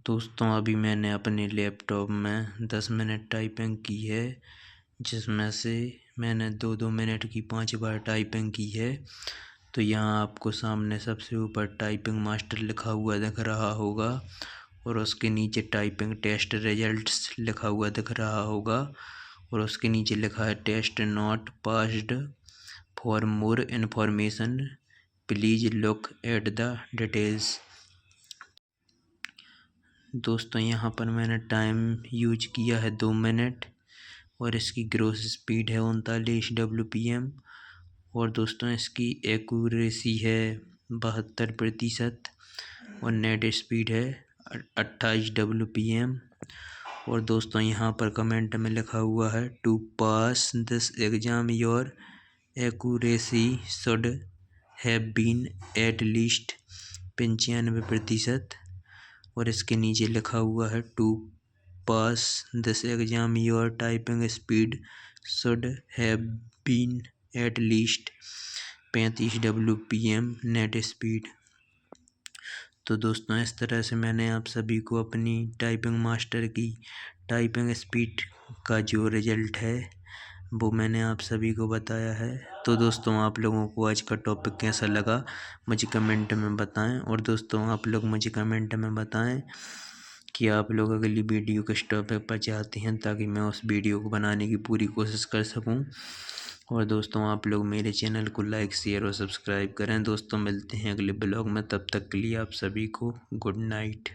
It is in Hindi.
दोस्तों अभी मैंने अपने लैपटॉप में 10 मिनट टाइपिंग की है, जिसमें से मैंने 2-2 मिनट की 5 बार टाइपिंग की है। तो यहाँ आपको सामने सबसे ऊपर टाइपिंग मास्टर लिखा हुआ दिख रहा होगा और उसके नीचे टाइपिंग टेस्ट रिजल्ट्स लिखा हुआ दिख रहा होगा और उसके नीचे लिखा है test not passed, for more information please look at the details. दोस्तों यहाँ पर मैंने टाइम यूज किया है 2 मिनट और इसकी ग्रोस स्पीड है 39 WPM और दोस्तों इसकी एक्यूरेसी है 72% और नेट स्पीड है 28 WPM। और दोस्तों यहाँ पर कमेंट में लिखा हुआ है to pass this exam your accuracy should have been at least 95%। और इसके नीचे लिखा हुआ है to pass this exam your typing speed should have been at least 35 WPM net speed. तो दोस्तों इस तरह से मैंने आप सभी को अपनी टाइपिंग मास्टर की टाइपिंग स्पीड का जो रिज़ल्ट है वो मैंने आप सभी को बताया है। तो दोस्तों आप लोगों को आज का टॉपिक कैसा लगा मुझे कमेंट में बताएं और दोस्तों आप लोग मुझे कमेंट में बताएं कि आप लोग अगली वीडियो किस टॉपिक पर चाहते हैं, ताकि मैं उस वीडियो को बनाने की पूरी कोशिश कर सकूं। और दोस्तों आप लोग मेरे चैनल को लाइक शेयर और सब्सक्राइब करें। दोस्तों मिलते हैं अगले ब्लॉग में, तब तक के लिए आप सभी को गुड नाइट।